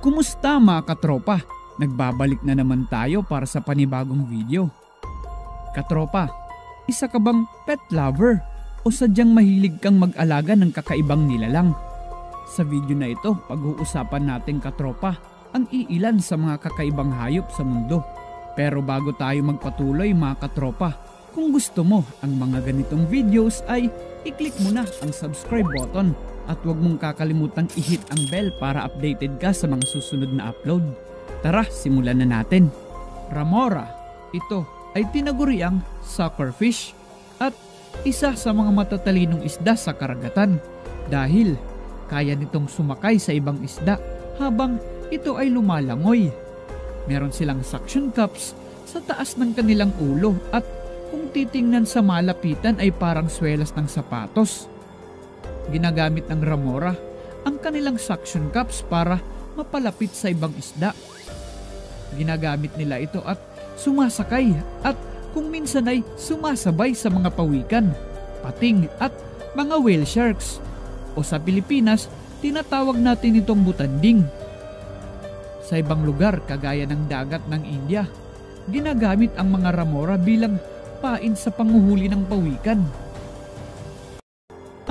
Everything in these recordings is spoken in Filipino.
Kumusta mga katropa? Nagbabalik na naman tayo para sa panibagong video. Katropa, isa ka bang pet lover o sadyang mahilig kang mag-alaga ng kakaibang nilalang? Sa video na ito, pag-uusapan natin katropa ang iilan sa mga kakaibang hayop sa mundo. Pero bago tayo magpatuloy mga katropa, kung gusto mo ang mga ganitong videos ay i-click mo na ang subscribe button at huwag mong kakalimutang i-hit ang bell para updated ka sa mga susunod na upload. Tara, simulan na natin. Ramora, ito ay tinaguriang suckerfish at isa sa mga matatalinong isda sa karagatan dahil kaya nitong sumakay sa ibang isda habang ito ay lumalangoy. Meron silang suction cups sa taas ng kanilang ulo at kung titingnan sa malapitan ay parang swelas ng sapatos. Ginagamit ng Ramora ang kanilang suction cups para mapalapit sa ibang isda. Ginagamit nila ito at sumasakay at kung minsan ay sumasabay sa mga pawikan, pating at mga whale sharks o sa Pilipinas tinatawag natin itong butanding. Sa ibang lugar kagaya ng dagat ng India, ginagamit ang mga Ramora bilang pain sa panguhuli ng pawikan.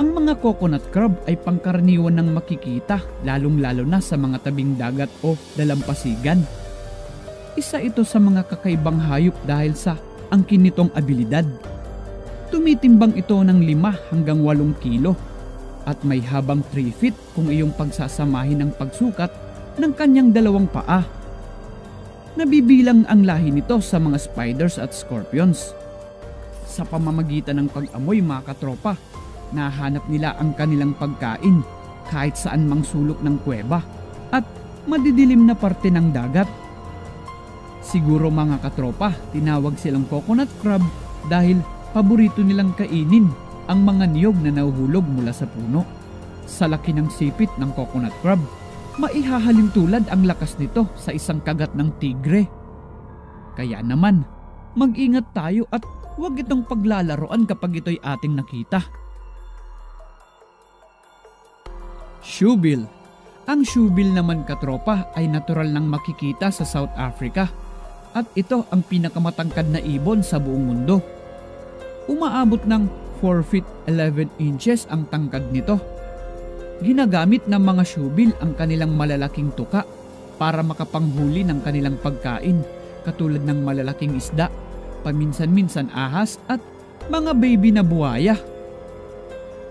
Ang mga coconut crab ay pangkaraniwan ng makikita lalong-lalo na sa mga tabing dagat o dalampasigan. Isa ito sa mga kakaibang hayop dahil sa angkin nitong abilidad. Tumitimbang ito ng 5 hanggang 8 kilo at may habang 3 feet kung iyong pagsasamahin ng pagsukat ng kanyang 2 paa. Nabibilang ang lahi nito sa mga spiders at scorpions. Sa pamamagitan ng pag-amoy mga katropa, nahanap nila ang kanilang pagkain kahit saan mang sulok ng kuweba at madidilim na parte ng dagat. Siguro mga katropa, tinawag silang coconut crab dahil paborito nilang kainin ang mga niyog na nahuhulog mula sa puno. Sa laki ng sipit ng coconut crab, maihahalin tulad ang lakas nito sa isang kagat ng tigre. Kaya naman, mag-ingat tayo at huwag itong paglalaroan kapag ito'y ating nakita. Shoebill. Ang shoebill naman katropa ay natural nang makikita sa South Africa at ito ang pinakamatangkad na ibon sa buong mundo. Umaabot ng 4 feet 11 inches ang tangkad nito. Ginagamit ng mga shoebill ang kanilang malalaking tuka para makapanghuli ng kanilang pagkain katulad ng malalaking isda, paminsan-minsan ahas at mga baby na buhaya.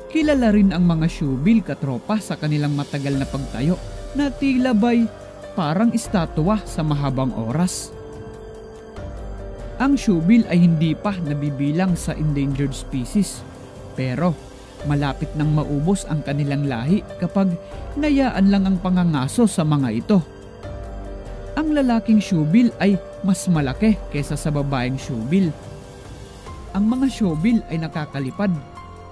Kilala rin ang mga shoebill katropa sa kanilang matagal na pagtayo na tila ba'y parang estatwa sa mahabang oras. Ang shoebill ay hindi pa nabibilang sa endangered species pero malapit nang maubos ang kanilang lahi kapag hinayaan lang ang pangangaso sa mga ito. Ang lalaking shoebill ay mas malaki kaysa sa babaeng shoebill. Ang mga shoebill ay nakakalipad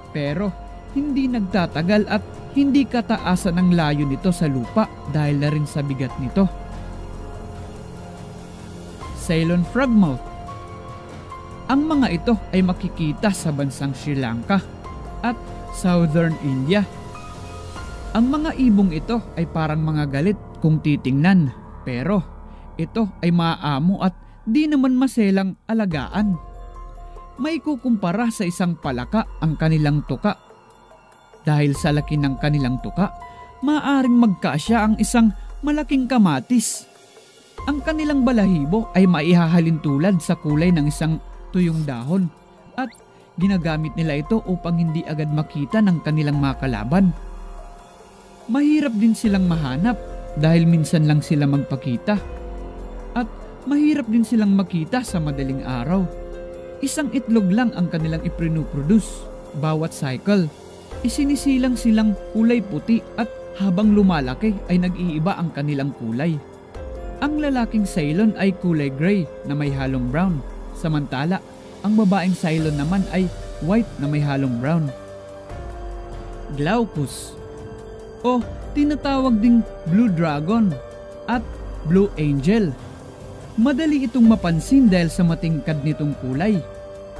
pero hindi nagtatagal at hindi kataasan ang layo nito sa lupa dahil na rin sa bigat nito. Ceylon frogmouth. Ang mga ito ay makikita sa bansang Sri Lanka at Southern India. Ang mga ibong ito ay parang mga galit kung titingnan pero ito ay maaamo at di naman maselang alagaan. May kukumpara sa isang palaka ang kanilang tuka. Dahil sa laki ng kanilang tuka, maaaring magkasya ang isang malaking kamatis. Ang kanilang balahibo ay maihahalin tulad sa kulay ng isang tuyong dahon at ginagamit nila ito upang hindi agad makita ng kanilang mga kalaban. Mahirap din silang mahanap dahil minsan lang sila magpakita at mahirap din silang makita sa madaling araw. Isang itlog lang ang kanilang ipinuproduce bawat cycle. Isinisilang silang kulay puti at habang lumalaki ay nag-iiba ang kanilang kulay. Ang lalaking Ceylon ay kulay gray na may halong brown, samantala ang babaeng Ceylon naman ay white na may halong brown. Glaucus o tinatawag ding blue dragon at blue angel. Madali itong mapansin dahil sa matingkad nitong kulay.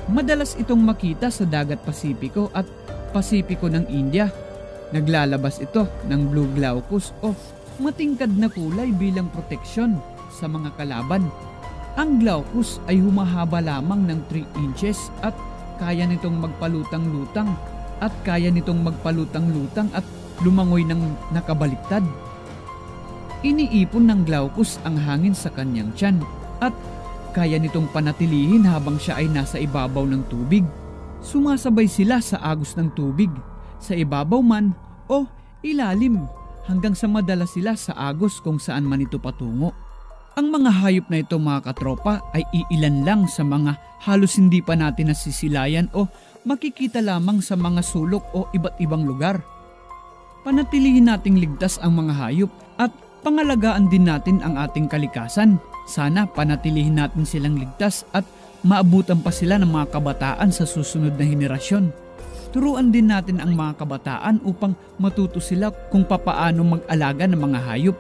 Madalas itong makita sa dagat Pasipiko at Pasipiko ng India. Naglalabas ito ng blue glaucus o matingkad na kulay bilang proteksyon sa mga kalaban. Ang glaucus ay humahaba lamang ng 3 inches at kaya nitong magpalutang-lutang at lumangoy ng nakabaliktad. Iniipon ng glaucus ang hangin sa kanyang tiyan at kaya nitong panatilihin habang siya ay nasa ibabaw ng tubig. Sumasabay sila sa agos ng tubig, sa ibabaw man o ilalim, hanggang sa madala sila sa agos kung saan man ito patungo. Ang mga hayop na ito, mga katropa, ay iilan lang sa mga halos hindi pa natin nasisilayan o makikita lamang sa mga sulok o iba't ibang lugar. Panatilihin nating ligtas ang mga hayop at pangalagaan din natin ang ating kalikasan. Sana panatilihin natin silang ligtas at maabutan pa sila ng mga kabataan sa susunod na henerasyon. Turuan din natin ang mga kabataan upang matuto sila kung papaano mag-alaga ng mga hayop.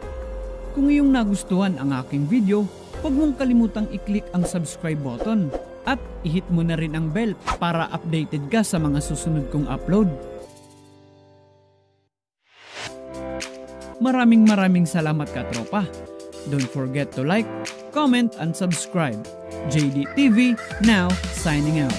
Kung iyong nagustuhan ang aking video, huwag mong kalimutang i-click ang subscribe button at i-hit mo na rin ang bell para updated ka sa mga susunod kong upload. Maraming salamat, katropa. Don't forget to like, comment, and subscribe. JD TV now signing out.